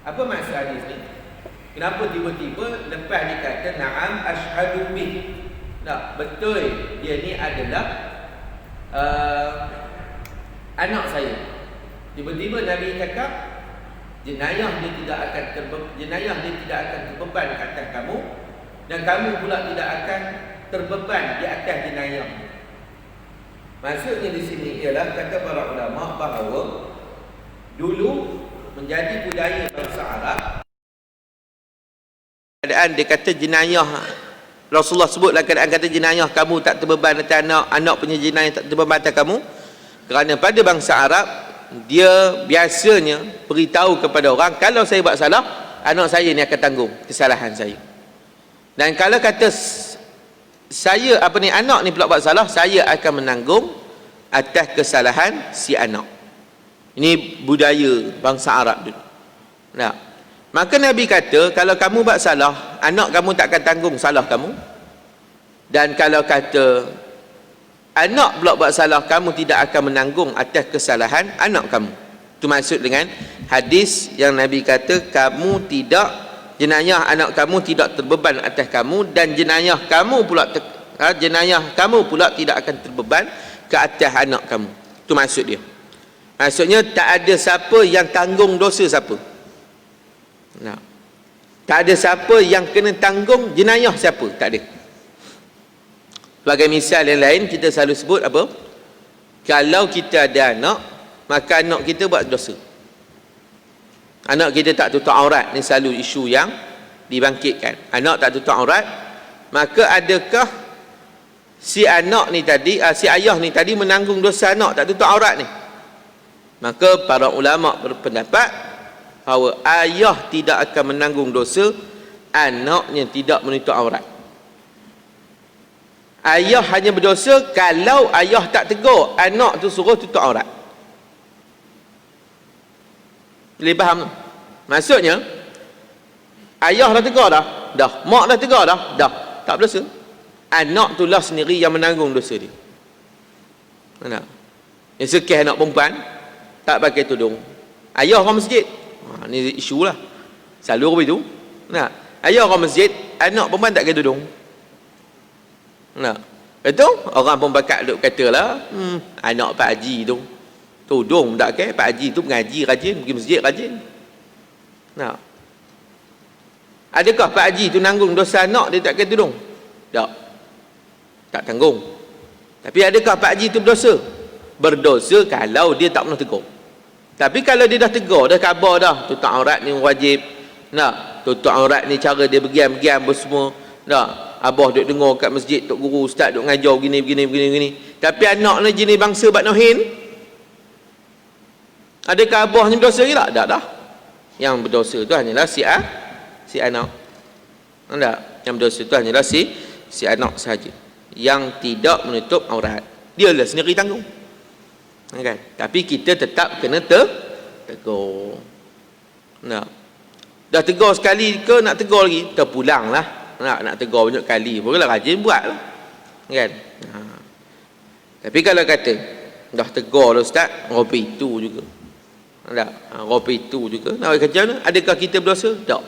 Apa maksud hadis ni? Kenapa tiba-tiba lepas dia kata na'am asyhadu bih? Tak, betul dia ni adalah anak saya. Tiba-tiba Nabi cakap jenayah dia tidak akan terbeban ke atas kamu, dan kamu pula tidak akan terbeban di atas jenayah. Maksudnya di sini ialah kata para ulama bahawa dulu menjadi budaya bangsa Arab, keadaan dia kata jenayah, Rasulullah sebutlah keadaan kata jenayah kamu tak terbeban atas anak punya jenayah tak terbeban atas kamu, kerana pada bangsa Arab dia biasanya beritahu kepada orang, kalau saya buat salah, anak saya ni akan tanggung kesalahan saya. Dan kalau kata saya anak ni pula buat salah, saya akan menanggung atas kesalahan si anak. Ini budaya bangsa Arab dulu. Nah, maka Nabi kata kalau kamu buat salah, anak kamu tak akan tanggung salah kamu. Dan kalau kata anak pula buat salah, kamu tidak akan menanggung atas kesalahan anak kamu. Itu maksud dengan hadis yang Nabi kata kamu tidak, jenayah anak kamu tidak terbeban atas kamu, dan jenayah kamu pula tidak akan terbeban ke atas anak kamu. Itu maksud dia. Maksudnya tak ada siapa yang tanggung dosa siapa. Nah, tak ada siapa yang kena tanggung jenayah siapa, tak ada. Sebagai misal yang lain, kita selalu sebut apa? Kalau kita ada anak, maka anak kita buat dosa. Anak kita tak tutup aurat, ni selalu isu yang dibangkitkan. Anak tak tutup aurat, maka adakah si anak ni tadi, si ayah ni tadi menanggung dosa anak tak tutup aurat ni? Maka para ulama berpendapat bahawa ayah tidak akan menanggung dosa anaknya tidak menutup aurat. Ayah hanya berdosa kalau ayah tak tegur anak tu suruh tutup aurat. Boleh faham tak? Maksudnya ayah dah tegur dah, mak dah tegur dah, tak berdosa. Anak tu lah sendiri yang menanggung dosa dia. Mana? Yang sekeh anak perempuan tak pakai tudung, ayah orang masjid, ni isu lah selalu begitu. Nah, ayah orang masjid, anak perempuan tak pakai tudung. Nah, betul? Orang pun bakal duk katalah, anak Pak Haji tu tudung tak pakai, Pak Haji tu mengaji rajin, pergi masjid rajin. Nah, adakah Pak Haji tu nanggung dosa anak dia tak pakai tudung? Tak tanggung. Tapi adakah Pak Haji tu berdosa? Berdosa kalau dia tak pernah tegur. Tapi kalau dia dah tegur, dah khabar dah, tutup aurat ni wajib. Nah, tutup aurat ni cara dia bergiam-giam bersemua. Nah, abah duk dengar kat masjid, tok guru, ustaz duk ngajar begini. Tapi anak ni jenis bangsa Bat Nohin, adakah abahnya berdosa ke tak? Tak dah. Yang berdosa tu hanyalah si anak. Tak? Yang berdosa tu hanyalah si anak sahaja, yang tidak menutup aurat. Dia lah sendiri tanggung. Kan? Tapi kita tetap kena tegur. Nah, dah tegur sekali ke nak tegur lagi? Terpulang lah. Nak tegur banyak kali pun lah, rajin buat lah. Kan? Tapi kalau kata dah tegur lah ustaz, ropi itu juga. Ropi itu juga. Nak kata mana? Adakah kita berdosa? Tak.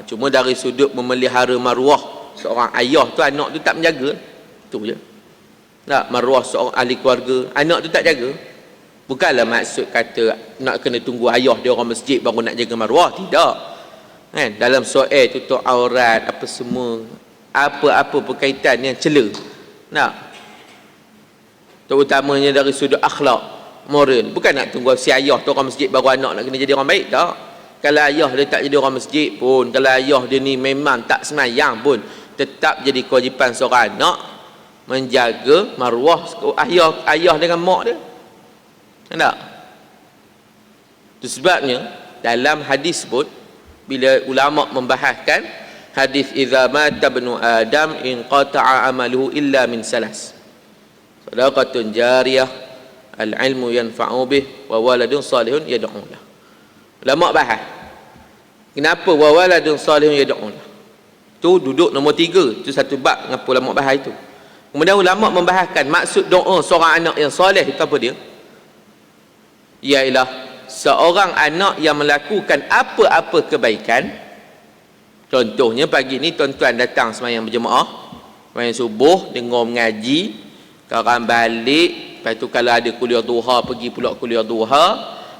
Cuma dari sudut memelihara maruah seorang ayah tu, anak tu tak menjaga. Itu je. Maruah seorang ahli keluarga, anak tu tak jaga. Bukanlah maksud kata nak kena tunggu ayah dia orang masjid baru nak jaga maruah. Tidak. Kan? Dalam soal tutup aurat apa semua, apa-apa berkaitan yang cela. Terutamanya dari sudut akhlak, moral. Bukan nak tunggu si ayah tu orang masjid baru anak nak kena jadi orang baik. Tak. Kalau ayah dia tak jadi orang masjid pun, kalau ayah dia ni memang tak semayang pun, tetap jadi kewajipan seorang anak menjaga maruah ayah dengan mak dia. Tak? Itu sebabnya dalam hadis sebut, bila ulama membahaskan hadis idza mata ibnu adam in qata'a amaluhu illa min salas, sadaqatun jariyah, al-ilmu yanfa'u bih, wa waladun salihun yad'u lah. Ulama bahas kenapa wa waladun salihun yad'u lah. Tu duduk nombor 3, tu satu bab ngapa ulama bahas itu. Kemudian ulama membahaskan maksud doa seorang anak yang soleh itu apa dia? Ialah seorang anak yang melakukan apa-apa kebaikan, contohnya pagi ni tuan-tuan datang sembahyang berjemaah, sembahyang subuh, dengar mengaji, sekarang balik, lepas tu kalau ada kuliah duha, pergi pula kuliah duha,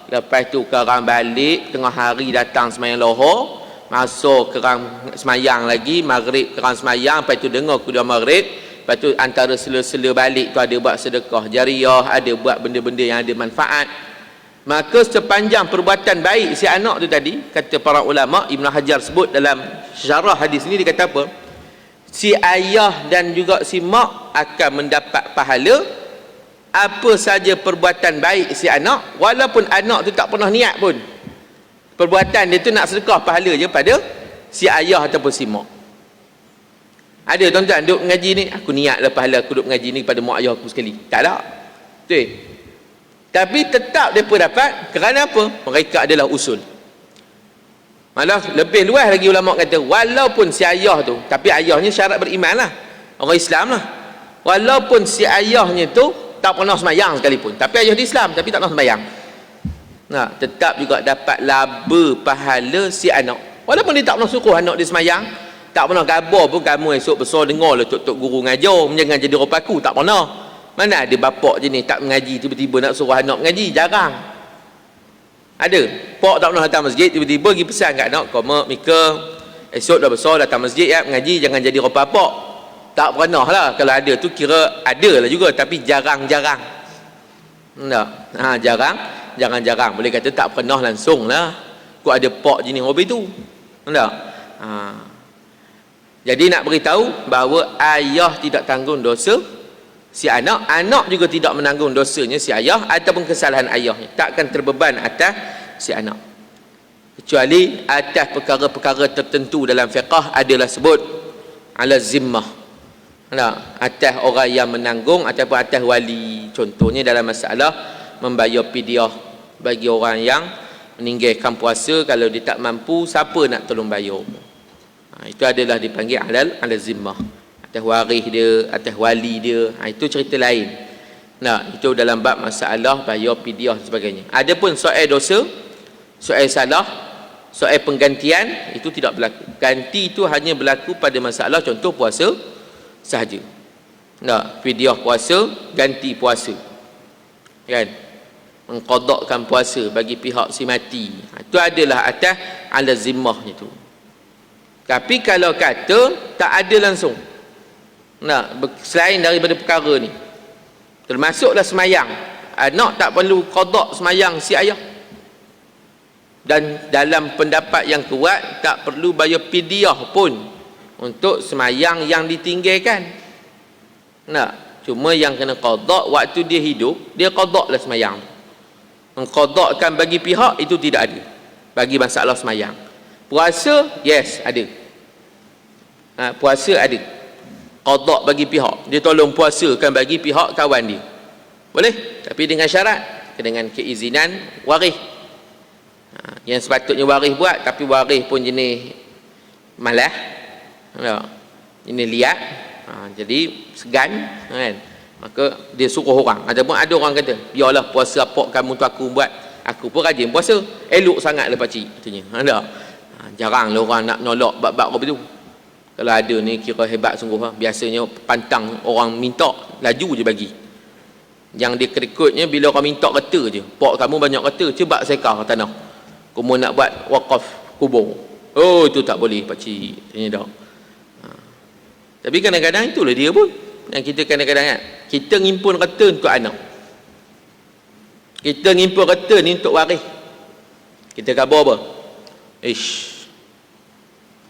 lepas tu sekarang balik, tengah hari datang sembahyang lohor, masuk kerang semayang lagi, maghrib kerang semayang, lepas tu dengar kuliah maghrib, lepas tu antara sela-sela balik tu ada buat sedekah jariah, ada buat benda-benda yang ada manfaat. Maka sepanjang perbuatan baik si anak tu tadi, kata para ulama, Ibn Hajar sebut dalam syarah hadis ni, dia kata apa? Si ayah dan juga si mak akan mendapat pahala apa saja perbuatan baik si anak, walaupun anak tu tak pernah niat pun. Perbuatan dia tu nak sedekah, pahala je pada si ayah ataupun si mak. Ada tuan-tuan duduk mengaji ni, aku niatlah pahala aku duduk mengaji ni pada mak ayah aku sekali. Tak ada. Betul. Tapi tetap mereka dapat, kerana apa? Mereka adalah usul. Malah lebih luas lagi ulama kata, walaupun si ayah tu, tapi ayahnya syarat beriman lah, orang Islam lah, walaupun si ayahnya tu tak pernah semayang sekalipun, tapi ayah di Islam tapi tak pernah semayang, nah, tetap juga dapat laba pahala si anak, walaupun dia tak pernah suruh anak dia semayang, tak pernah gabar pun kamu esok besar dengar lah tok-tok guru ngajar jangan jadi orang paku, tak pernah. Mana ada bapak je ni tak mengaji tiba-tiba nak suruh anak mengaji, jarang. Ada pak tak pernah datang masjid, tiba-tiba pergi pesan kat anak, kau mak Mika esok dah besar datang masjid ya, mengaji jangan jadi orang papak. Tak pernah lah. Kalau ada tu kira ada lah juga, tapi jarang-jarang. Tak? Jarang-jarang. Boleh kata tak pernah langsung lah. Kau ada pak jenis hobi tu. Tak? Jadi nak beritahu bahawa ayah tidak tanggung dosa si anak, anak juga tidak menanggung dosanya si ayah ataupun kesalahan ayahnya, takkan terbeban atas si anak, kecuali atas perkara-perkara tertentu dalam fiqh adalah sebut ala zimmah, atas orang yang menanggung ataupun atas wali. Contohnya dalam masalah membayar fidyah bagi orang yang meninggalkan puasa, kalau dia tak mampu, siapa nak tolong bayar? Itu adalah dipanggil ala zimmah, atas waris dia, atas wali dia. Itu cerita lain. Nah, itu dalam bab masalah bayar fidyah dan sebagainya. Adapun soal dosa, soal salah, soal penggantian, itu tidak berlaku. Ganti itu hanya berlaku pada masalah contoh puasa sahaja. Nah, fidyah puasa, ganti puasa, kan, mengqadakkan puasa bagi pihak si mati, itu adalah atas ala zimmahnya tu. Tapi kalau kata tak ada langsung, nah, selain daripada perkara ni, termasuklah semayang, anak tak perlu qada semayang si ayah, dan dalam pendapat yang kuat tak perlu bayar fidyah pun untuk semayang yang ditinggalkan. Nah, cuma yang kena qada waktu dia hidup, dia qada lah semayang. Mengqadakan bagi pihak itu tidak ada bagi masalah semayang. Puasa, yes, ada. Puasa ada qada bagi pihak, dia tolong puasakan bagi pihak kawan dia, boleh, tapi dengan syarat, dengan keizinan waris. Yang sepatutnya waris buat, tapi waris pun jenis malas, jenis liat, jadi segan, kan, maka dia suruh orang. Ataupun ada orang kata, biarlah puasa apa kamu tu aku buat, aku pun rajin puasa, elok sangat lah pakcik, katanya. Jarang lah orang nak nolak bab-bab apa tu. Kalau ada ni kira hebat sungguh. Biasanya pantang orang minta, laju je bagi. Yang dia kerikutnya bila orang minta kata je, pak kamu banyak kata, cuba sekar tanah, kamu nak buat wakaf kubur. Oh, itu tak boleh pakcik, tanya dah. Tapi kadang-kadang itulah dia pun yang kita kadang-kadang kita ngimpun kata untuk anak, kita ngimpun kata ni untuk waris. Kita khabar apa?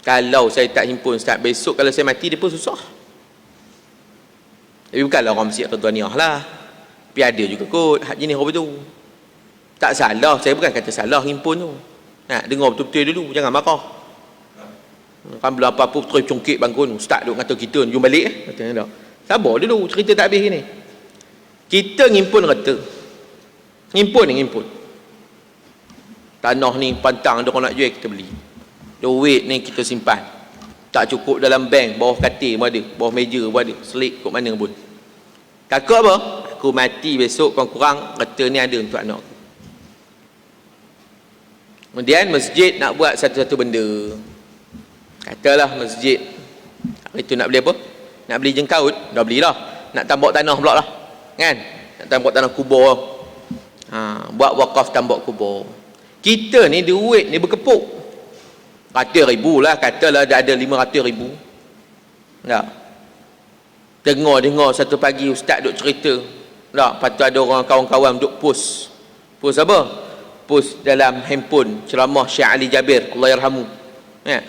Kalau saya tak himpun Ustaz, besok kalau saya mati dia pun susah. Tapi bukanlah orang mesti Ridwaniah lah, tapi ada juga kot hak jenis apa tu. Tak salah, saya bukan kata salah himpun tu. Dengar betul-betul dulu, jangan marah. Kan belum apa-apa terus congkit bangkun, Ustaz duk kata kita jom balik katanya dah. Sabar dulu, cerita tak habis ni. Kita ngimpun kata, ngimpun. Tanah ni pantang ada orang nak jual, kita beli. Duit ni kita simpan, tak cukup dalam bank, bawah katil pun ada, bawah meja pun ada, selik kot mana pun. Takut apa? Aku mati besok kurang-kurang kata ni ada untuk anak aku. Kemudian masjid nak buat satu-satu benda. Katalah masjid hari tu nak beli apa? Nak beli jengkaut, dah belilah. Nak tambak tanah pula lah. Kan? Nak tambak tanah kubur. Buat wakaf tambak kubur. Kita ni duit ni berkepuk. Kata ribu lah, katalah ada 500,000. Tak. Dengar satu pagi ustaz duk cerita. Tak, lepas tu ada orang kawan-kawan duk post. Post apa? Post dalam handphone ceramah Syekh Ali Jabir, Allah yarhamu. Ya.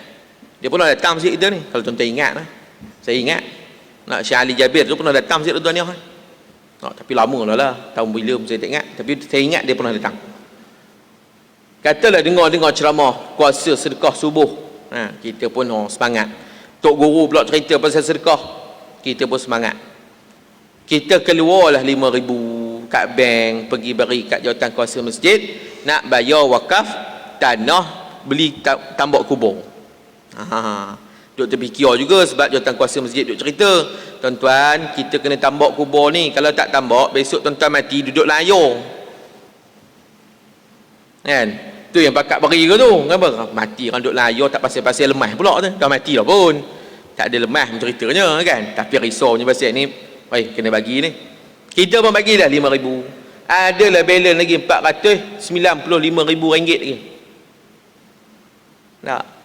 Dia pernah datang masjid kita ni. Kalau tuan-tuan ingat lah. Saya ingat. Nak Syekh Ali Jabir tu pernah datang masjid tuan-tuan ni. Tapi lama lah. Tahun bila saya tak ingat. Tapi saya ingat dia pernah datang. Katalah dengar ceramah kuasa sedekah subuh. Kita pun semangat. Tok Guru pula cerita pasal sedekah. Kita pun semangat. Kita keluarlah 5,000 kat bank, pergi beri kat jawatan kuasa masjid, nak bayar wakaf tanah, beli tambak kubur. Duk terfikir juga sebab jawatan kuasa masjid duk cerita, tuan-tuan, kita kena tambak kubur ni. Kalau tak tambak, besok tuan-tuan mati duduk layar. Kan? Tu yang pakat beri ke tu? Kenapa? Mati orang duduk layar tak pasal-pasal lemah pula tu. Dah mati lah pun. Tak ada lemah ceritanya kan. Tapi risaunya pasal ni, kena bagi ni. Kita pun bagilah 5,000. Adalah balance lagi 495,000 ringgit lagi.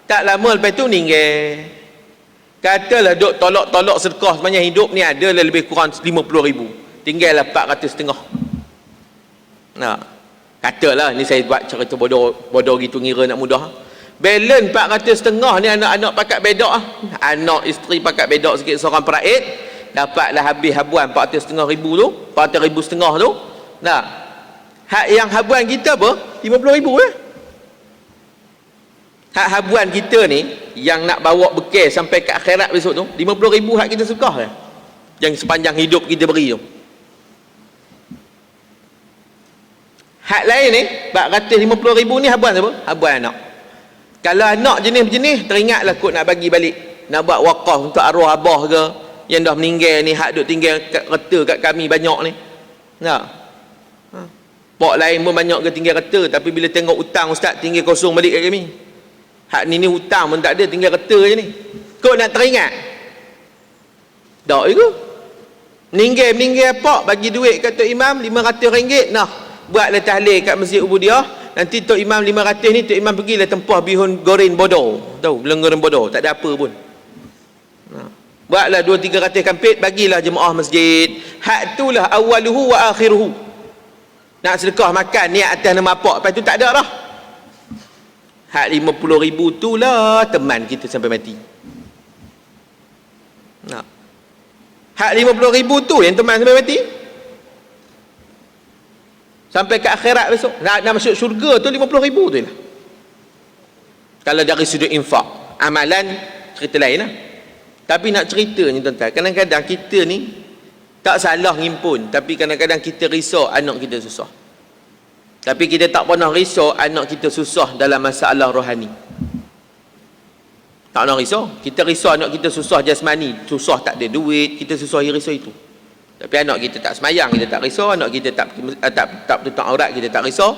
Tak lama lepas tu ninggir. Katalah duk tolak-tolak sedekah sepanjang hidup ni adalah lebih kurang 50,000. Tinggallah 400,000. Katalah ni saya buat cerita bodoh gitu ngira nak mudah. Balance 400,000 ni anak-anak pakat bedak anak isteri pakat bedak sikit seorang peraid, dapatlah habis habuan 400,500 tu, 400,500 tu. Hak yang habuan kita apa? 50,000 lah. Hak habuan kita ni yang nak bawa bekal sampai ke akhirat besok tu 50,000 hak kita sedekah lah. Yang sepanjang hidup kita beri tu. Hak lain ni 450,000 ni habuan siapa? Habuan anak. Kalau anak jenis-jenis teringatlah kot nak bagi balik, nak buat wakaf untuk arwah abah ke yang dah meninggal ni, hak duk tinggal kat reta kat kami banyak ni. Pak lain pun banyak ke tinggal reta, tapi bila tengok hutang ustaz tinggal kosong balik kat kami. Hak ni hutang pun tak ada, tinggal reta je ni. Kau nak teringat? Tak ke? Meninggal pak bagi duit kat Tok Imam RM500. Buatlah tahlil kat Masjid Ubudiah. Nanti Tok Imam 500 ni, Tok Imam pergilah tempah bihun goreng bodoh. Tahu, belum goreng bodoh, tak ada apa pun. Buatlah 200-300 kampit, bagilah jemaah masjid. Hak itulah awaluhu wa akhiruhu. Nak sedekah makan niat atas nama pak, lepas tu tak ada dah. Hak 50,000 tu lah teman kita sampai mati. Hak 50,000 tu yang teman sampai mati. Sampai ke akhirat besok. Nak masuk syurga tu 50,000 tu lah. Kalau dari sudut infak. Amalan cerita lain lah. Tapi nak cerita ni tuan-tuan, kadang-kadang kita ni tak salah ngimpun, tapi kadang-kadang kita risau anak kita susah. Tapi kita tak pernah risau anak kita susah dalam masalah rohani. Tak pernah risau. Kita risau anak kita susah jasmani, susah tak ada duit, kita susah risau itu. Tapi anak kita tak semayang, kita tak risau. Anak kita tak tutup aurat, kita tak risau.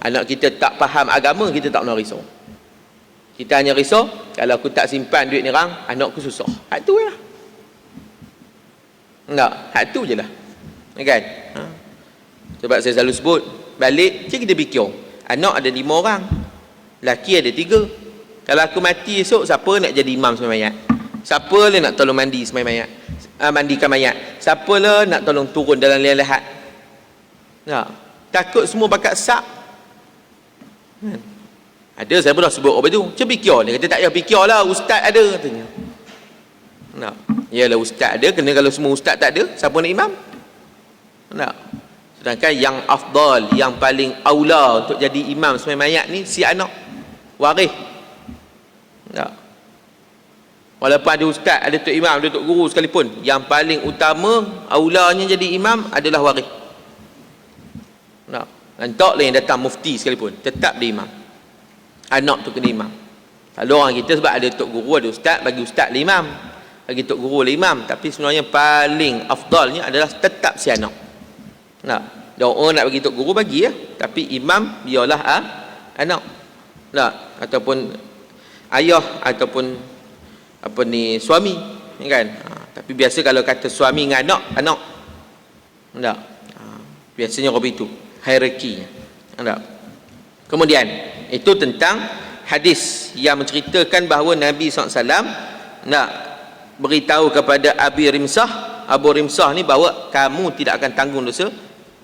Anak kita tak faham agama, kita tak pernah risau. Kita hanya risau, kalau aku tak simpan duit ni orang, anakku susah. Hak tu lah. Enggak, hak tu je lah. Kan? Sebab saya selalu sebut, balik, kita fikir. Anak ada 5 orang. Laki ada 3. Kalau aku mati esok, siapa nak jadi imam sembahyang mayat? Siapa lah nak tolong mandi sembahyang mayat? Mandikan mayat? Siapa lah nak tolong turun dalam liang lahat? Takut semua bakat sak. Ada, saya pernah sebut apa tu? Macam fikir. Dia kata tak payah fikir lah, ustaz ada katanya. Yalah ustaz ada, kena kalau semua ustaz tak ada, siapa nak imam? Sedangkan yang afdal, yang paling aula untuk jadi imam sembahyang mayat ni si anak waris. Walaupun ada ustaz, ada tok imam, ada tok guru sekalipun, yang paling utama aulanya jadi imam adalah waris. Entah lah yang datang mufti sekalipun, tetap dia imam. Anak tu kena imam. Kalau orang kita sebab ada tok guru, ada ustaz, bagi ustaz lah imam, bagi tok guru lah imam. Tapi sebenarnya paling afdalnya adalah tetap si anak. Doa nak bagi tok guru, bagi ya. Tapi imam biarlah anak. Tak, ataupun ayah ataupun apa ni suami, kan? Tapi biasa kalau kata suami dengan anak. Tak. Biasanya orang itu hierarki. Tak. Kemudian itu tentang hadis yang menceritakan bahawa Nabi SAW nak beritahu kepada Abu Rimsah ni bahawa kamu tidak akan tanggung dosa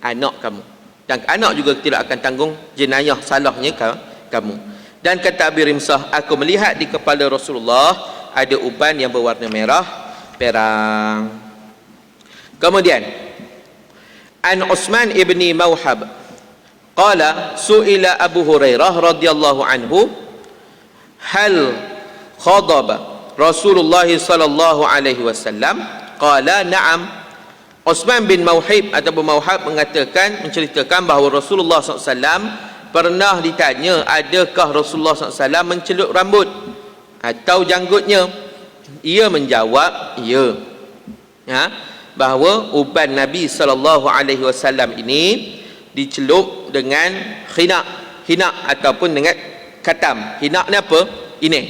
anak kamu, dan anak juga tidak akan tanggung jenayah salahnya kamu. Dan kata Abu Rimsah, aku melihat di kepala Rasulullah ada uban yang berwarna merah perang. Kemudian an Utsman ibni Mauhab qala su'ila Abu Hurairah radhiyallahu anhu hal khadaba Rasulullah sallallahu alaihi wasallam, qala na'am. Utsman bin Mauhib ataupun Mauhab menceritakan bahawa Rasulullah SAW pernah ditanya, adakah Rasulullah SAW mencelup rambut atau janggutnya? Ia menjawab, ya. Bahawa uban Nabi SAW ini dicelup dengan hinak ataupun dengan katam. Hinak ni apa? Inai.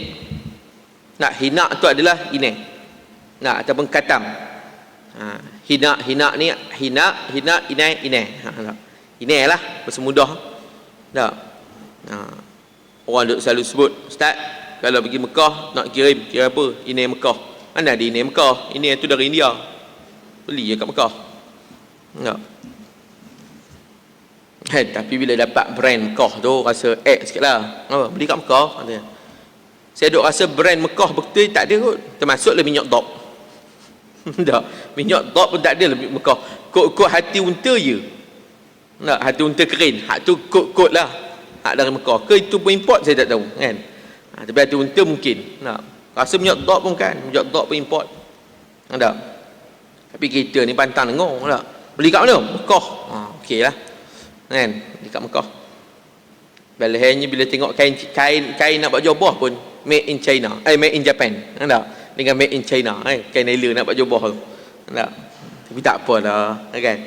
Hinak tu adalah inai. Ataupun katam. Hinak ni inai. Inai lah bahasa mudah. Tak. Orang duk selalu sebut, Ustaz, kalau pergi Mekah nak kirim apa? Inai Mekah. Mana ada inai Mekah? Inai tu dari India. Beli je kat Mekah. Tak. Tapi bila dapat brand Mekah tu rasa sikitlah. Beli kat Mekah katanya. Saya duk rasa brand Mekah betul tak ada kot. Termasuklah minyak dop. Tak. Minyak dop pun tak ada lebih Mekah. Kod hati unta je. Tak, hati unta kering. Hak tu kod lah. Hak dari Mekah. Ke itu pun import saya tak tahu, kan. Tapi hati unta mungkin. Tak. Rasa minyak dop pun kan. Minyak dop pun import. Tak. Tapi kita ni pantang dengar tak. Beli kat mana? Mekah. Okey lah. Kan? Beli kat Mekah. Balahnya bila tengok kain nak buat jubah pun made in China. Made in Japan. Tak? Dengan made in China. Kain nylon nak buat jubah tu. Tak? Tapi tak apa dah. Kan?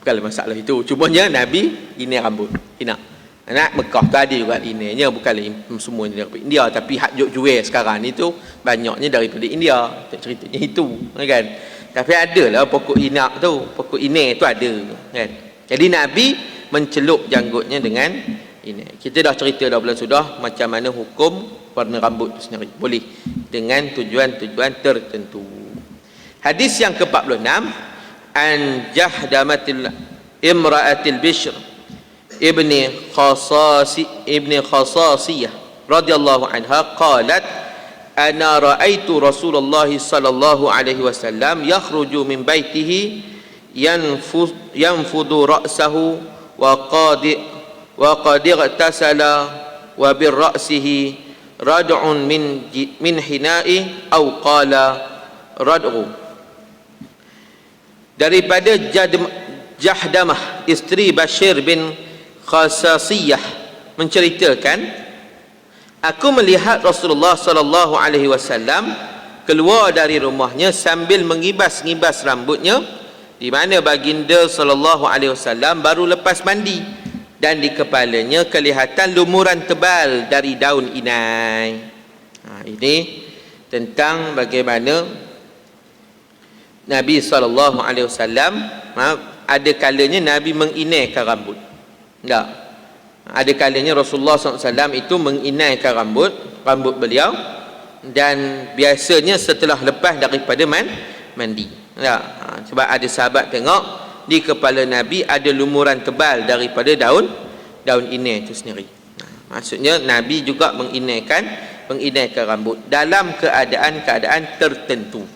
Bukanlah masalah itu. Cumanya Nabi ini rambut. Hinak. Nak Mekah tu ada juga inainya. Bukanlah semua daripada India. Tapi hak jual sekarang ni tu banyaknya daripada India. Ceritanya itu. Kan? Tapi adalah pokok hinak tu. Pokok inai tu ada. Kan? Jadi Nabi mencelup janggutnya dengan ini. Kita dah cerita dah bulan sudah macam mana hukum warna rambut itu sendiri. Boleh dengan tujuan-tujuan tertentu. Hadis yang ke-46, an Jahdamatil imra'atil Bishr ibni Khasasiyah radhiyallahu anha qalat ana ra'aitu Rasulullah sallallahu alaihi wasallam yakhruju min baitihi yanfudu ra'sahu wa qad igtasala wa bir ra'sihi rad'un min hina'i aw qala rad'u. Daripada Jahdamah isteri Bashir bin Khasasiyah menceritakan, aku melihat Rasulullah sallallahu alaihi wasallam keluar dari rumahnya sambil mengibas-ngibas rambutnya, di mana baginda sallallahu alaihi wasallam baru lepas mandi dan di kepalanya kelihatan lumuran tebal dari daun inai. Ini tentang bagaimana Nabi sallallahu alaihi wasallam ada kalanya Nabi menginaikan rambut. Tak. Ada kalanya Rasulullah SAW itu menginaikan rambut beliau, dan biasanya setelah lepas daripada mandi. Tak. Sebab ada sahabat tengok di kepala Nabi ada lumuran tebal daripada daun inai itu sendiri. Maksudnya Nabi juga menginaikan rambut dalam keadaan tertentu.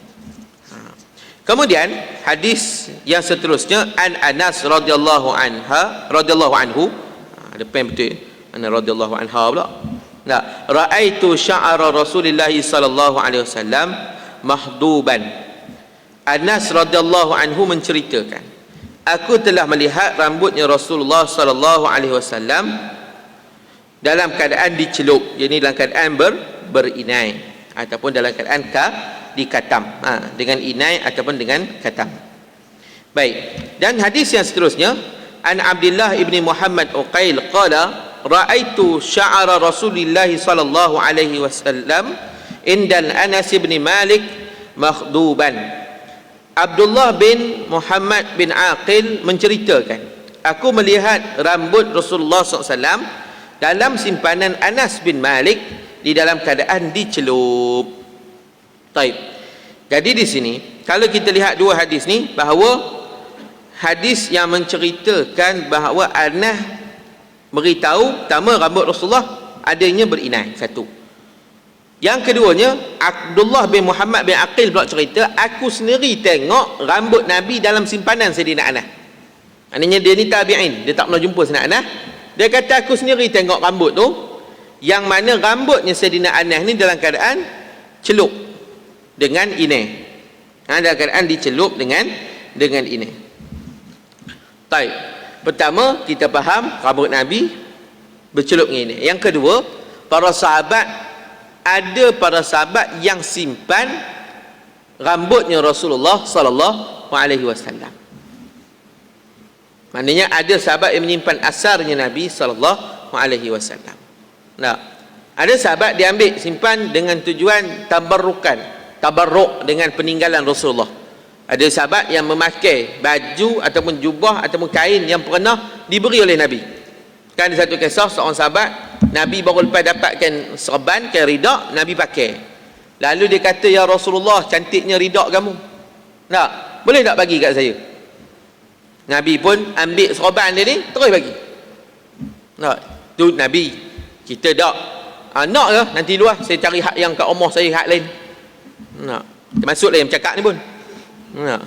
Kemudian hadis yang seterusnya an Anas radhiyallahu anhu, depan betul ana radhiyallahu anha pula. Nah, raaitu sya'ara Rasulillah sallallahu alaihi wasallam mahduban. Anas radhiyallahu anhu menceritakan, aku telah melihat rambutnya Rasulullah sallallahu alaihi wasallam dalam keadaan dicelup, yakni dalam keadaan berinai ataupun dalam keadaan dikatam, dengan inai ataupun dengan katam. Baik, dan hadis yang seterusnya an Abdullah ibni Muhammad Uqail qala ra'aitu sya'ara Rasulillah sallallahu alaihi wasallam indal Anas bin Malik makhduban. Abdullah bin Muhammad bin Aqil menceritakan, aku melihat rambut Rasulullah SAW dalam simpanan Anas bin Malik di dalam keadaan dicelup. Taib. Jadi di sini kalau kita lihat dua hadis ni, bahawa hadis yang menceritakan bahawa Anas beritahu pertama rambut Rasulullah adanya berinai, satu. Yang keduanya, Abdullah bin Muhammad bin Aqil pula cerita, aku sendiri tengok rambut Nabi dalam simpanan Sayyidina Anas. Maknanya dia ni tabi'in, dia tak pernah jumpa Sayyidina Anas. Dia kata aku sendiri tengok rambut tu, yang mana rambutnya Sayyidina Anas ni dalam keadaan celup dengan inai. Dalam keadaan dicelup dengan inai. Baik. Pertama, kita faham rambut Nabi bercelup dengan ini. Yang kedua, para sahabat, ada para sahabat yang simpan rambutnya Rasulullah sallallahu alaihi wasallam. Maknanya ada sahabat yang menyimpan asarnya Nabi sallallahu alaihi wasallam. Nah, ada sahabat dia ambil simpan dengan tujuan tabarruk dengan peninggalan Rasulullah. Ada sahabat yang memakai baju ataupun jubah ataupun kain yang pernah diberi oleh Nabi. Kan ada satu kisah seorang sahabat, Nabi baru lepas dapatkan serban, kain ridak, Nabi pakai. Lalu dia kata, ya Rasulullah, cantiknya ridak kamu. Tak? Boleh tak bagi kat saya? Nabi pun ambil serban dia ni, terus bagi. Tak? Tu Nabi. Kita tak. Nak ke? Nanti luar saya cari hak yang kat rumah saya, hak lain. Tak? Termasuklah yang bercakap ni pun. Nah.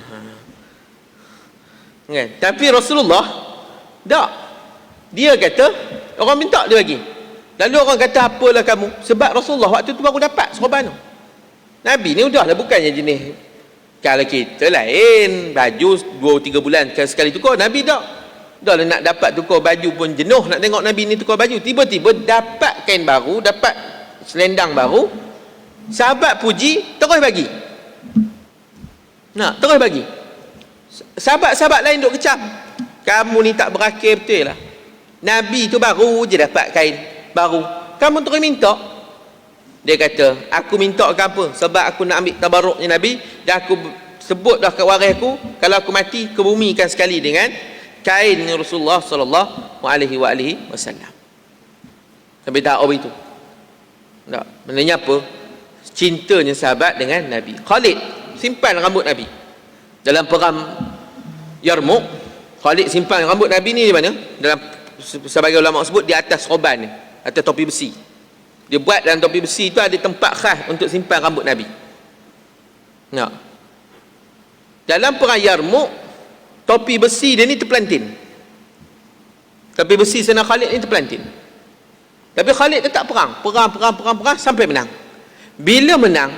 Kan? Tapi Rasulullah tak. Dia kata orang minta dia bagi. Lalu orang kata apalah kamu? Sebab Rasulullah waktu tu baru dapat sorban tu. Nabi ni udahlah bukannya jenis kalau kita lain baju 2-3 bulan sekali tukar. Nabi tak. Dah lah nak dapat tukar baju pun jenuh nak tengok Nabi ni tukar baju. Tiba-tiba dapat kain baru, dapat selendang baru. Sahabat puji, terus bagi. Nak terus bagi. Sahabat-sahabat lain duk kecam, kamu ni tak berakal betul lah. Nabi tu baru je dapat kain baru, kamu terus minta. Dia kata, aku minta ke apa? Sebab aku nak ambil tabarruknya Nabi, dan aku sebut dah kat waris aku, kalau aku mati kebumikan sekali dengan kain Rasulullah sallallahu alaihi wasallam. Sampai tahap itu. Tak, maknanya apa? Cintanya sahabat dengan Nabi. Khalid simpan rambut Nabi dalam perang Yarmuk. Khalid simpan rambut Nabi ni di mana? Dalam sebagai ulama sebut di atas sorban ni, atas topi besi. Dia buat dalam topi besi tu ada tempat khas untuk simpan rambut Nabi. Nah, dalam perang Yarmuk, topi besi dia ni terpelantin. Topi besi Sayyidina Khalid ni terpelantin. Tapi Khalid tetap perang sampai menang. Bila menang,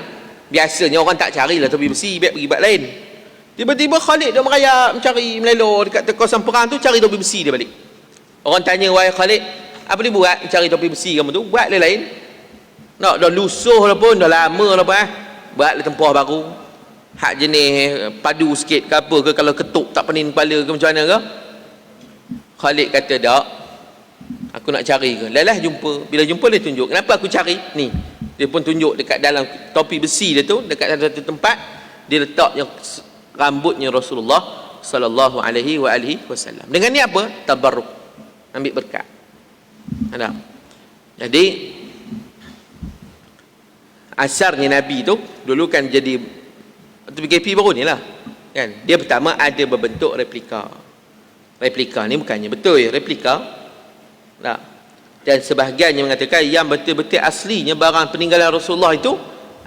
biasanya orang tak carilah topi besi, biar pergi buat lain. Tiba-tiba Khalid dia merayap, mencari, melelor dekat kawasan perang tu, cari topi besi dia balik. Orang tanya, wahai Khalid, apa dia buat cari topi besi kamu tu? Buat dia lain. Nak dah lusuh lah pun, dah lama lah pun. Buatlah tempah baru. Hak jenis padu sikit ke apa ke, kalau ketuk tak pening kepala ke macam mana ke. Khalid kata, tak, aku nak cari ke. Lelah jumpa. Bila jumpa dia tunjuk, kenapa aku cari? Ni. Dia pun tunjuk dekat dalam topi besi dia tu, dekat satu tempat dia letaknya rambutnya Rasulullah sallallahu alaihi wasallam. Dengan ni apa? Tabarruk, ambil berkat. Ada. Jadi asarnya Nabi tu dulu kan jadi PKP baru ni lah kan. Dia pertama ada berbentuk replika. Replika ni bukannya betul ya, replika. Tak. Dan sebahagiannya mengatakan yang betul-betul aslinya barang peninggalan Rasulullah itu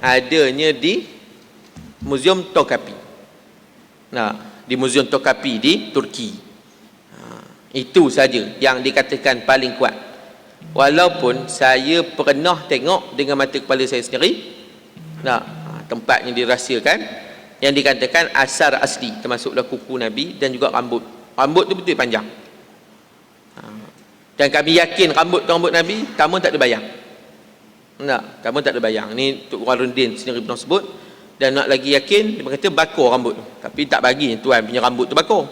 adanya di Museum Topkapi. Nah, di Museum Topkapi di Turki. Itu saja yang dikatakan paling kuat. Walaupun saya pernah tengok dengan mata kepala saya sendiri, nah, tempatnya dirahsiakan, yang dikatakan asar asli, termasuklah kuku Nabi dan juga rambut. Rambut tu betul panjang. Dan kami yakin rambut Nabi, kamu tak ada bayang. Tak, kamu tak ada bayang. Ni Tok Warudin sendiri pernah sebut. Dan nak lagi yakin, dia berkata bakar rambut tu. Tapi tak bagi tuan punya rambut tu bakar.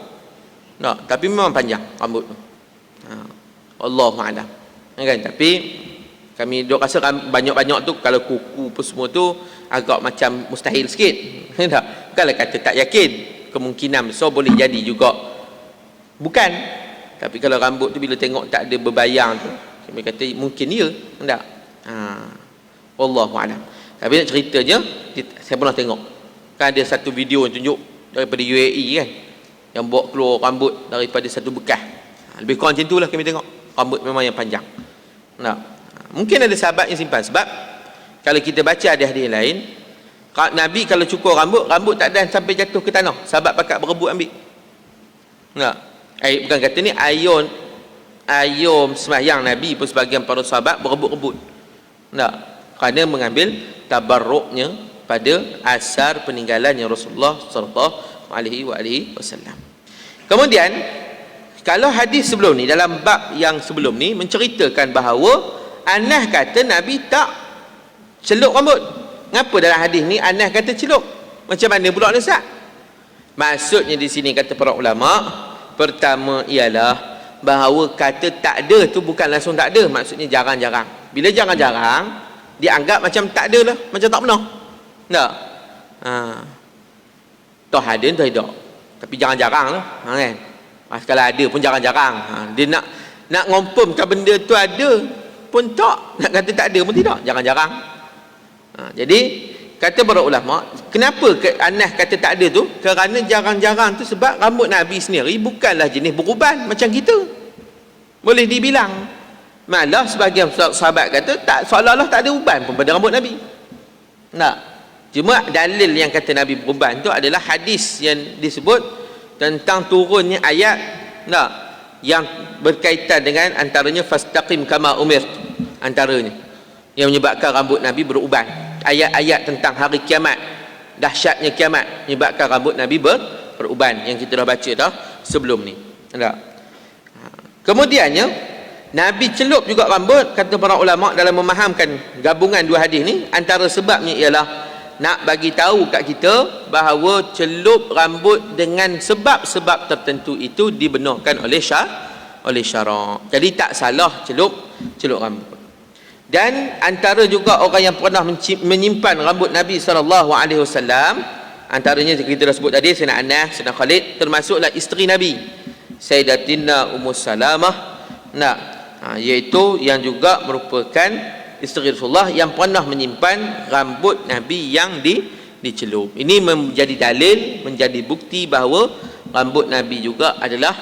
Tak, tapi memang panjang rambut tu. Allahu a'lam. kan? Tapi kami duk rasa banyak-banyak tu kalau kuku apa semua tu agak macam mustahil sikit. Tak? Bukanlah kata tak yakin, kemungkinan besar boleh jadi juga bukan. Tapi kalau rambut tu bila tengok tak ada berbayang tu, kami kata mungkin ya. Tak? Wallahu a'lam. Tapi nak ceritanya, saya pernah tengok kan ada satu video yang tunjuk daripada UAE kan, yang bawa keluar rambut daripada satu bekas. Lebih kurang macam itulah kami tengok. Rambut memang yang panjang. Mungkin ada sahabat yang simpan. Sebab kalau kita baca hadis-hadis lain, Nabi kalau cukur rambut tak ada sampai jatuh ke tanah. Sahabat pakat berebut ambil. Bukan kata ni ayom sembahyang Nabi pun sebagian para sahabat berebut-rebut. Kerana mengambil tabarruknya pada asar peninggalannya Rasulullah sallallahu alaihi wasallam. Kemudian kalau hadis sebelum ni, dalam bab yang sebelum ni menceritakan bahawa Anas kata Nabi tak celup rambut. Ngapa dalam hadis ni Anas kata celup? Macam mana pula Ustaz? Maksudnya di sini kata para ulama, pertama ialah bahawa kata tak ada tu bukan langsung tak ada, maksudnya jarang-jarang. Bila jarang-jarang dianggap macam tak ada lah, macam tak pernah. Tak? Toh ada toh tidak. Tapi jarang-jarang lah, kan? Kalau ada pun jarang-jarang. Dia nak ngompomkan benda tu ada pun tak, nak kata tak ada pun tidak, jarang-jarang. Jadi kata para ulama, kenapa Anas kata tak ada tu? Kerana jarang-jarang tu sebab rambut Nabi sendiri bukanlah jenis beruban macam kita, boleh dibilang. Malah sebagian sahabat kata tak, seolah-olah tak ada uban pun pada rambut Nabi. Cuma dalil yang kata Nabi beruban tu adalah hadis yang disebut tentang turunnya ayat yang berkaitan dengan antaranya fastaqim kama umir, antaranya yang menyebabkan rambut Nabi beruban. Ayat-ayat tentang hari kiamat, dahsyatnya kiamat menyebabkan rambut Nabi beruban yang kita dah baca dah sebelum ni. Kemudiannya Nabi celup juga rambut, kata para ulama dalam memahamkan gabungan dua hadis ni, antara sebabnya ialah nak bagi tahu kat kita bahawa celup rambut dengan sebab-sebab tertentu itu dibenarkan oleh syarak. Jadi tak salah celup rambut. Dan antara juga orang yang pernah menyimpan rambut Nabi SAW, antaranya kita dah sebut tadi, Sayyidina Anas, Sayyidina Khalid, termasuklah isteri Nabi Sayyidatina Ummu Salamah, iaitu yang juga merupakan isteri Rasulullah yang pernah menyimpan rambut Nabi yang dicelup. Ini menjadi dalil, menjadi bukti bahawa rambut Nabi juga adalah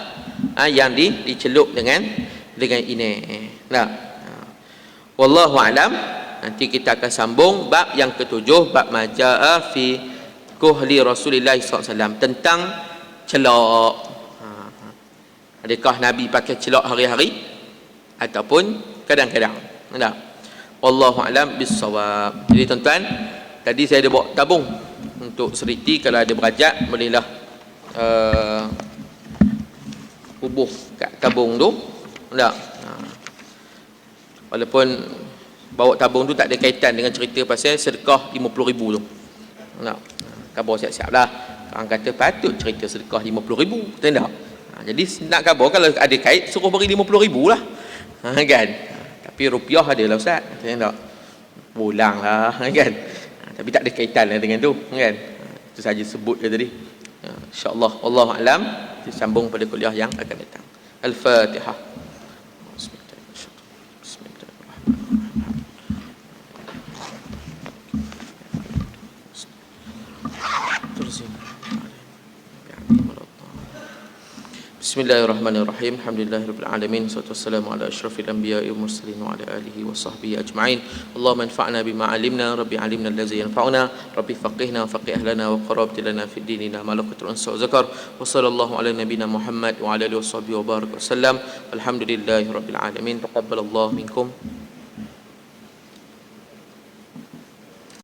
yang dicelup dengan ini. Wallahu alam. Nanti kita akan sambung bab yang ketujuh, bab majaa fi kuhli Rasulullah SAW, tentang celak. Adakah Nabi pakai celak hari-hari ataupun kadang-kadang? Wallahu a'lam bissawab. Jadi tuan-tuan, tadi saya ada bawa tabung untuk seriti, kalau ada berajak bolehlah hubung kat tabung tu. Walaupun bawa tabung tu tak ada kaitan dengan cerita pasal sedekah 50,000 tu. Khabar siap-siap lah. Orang kata patut cerita sedekah 50,000, betul tak? Jadi nak khabar kalau ada kait suruh beri 50,000 lah. Kan? Tapi rupiah ada lah Ustaz, tak? Pulang lah, kan? Tapi tak ada kaitan lah dengan tu, kan? Itu saja sebut je tadi. InsyaAllah, wallahu a'lam. Disambung pada kuliah yang akan datang. Al-Fatihah. Bismillahirrahmanirrahim. Alhamdulillahirabbil alamin. Wassalatu wassalamu ala asyrafil anbiya'i wal mursalin wa ala alihi wa sahbihi ajma'in. Allahumma anfa'na bima 'allimna, rabbi 'allimna allazi yanfa'una, rabbi faqihna wa faqih ahlana wa qarrib lana fid dinina ma laqatul unsa wa zakar. Wa sallallahu ala nabiyyina Muhammad wa ala alihi wa sahbihi wa barak wa sallam. Alhamdulillahirabbil alamin. Taqabbalallahu minkum.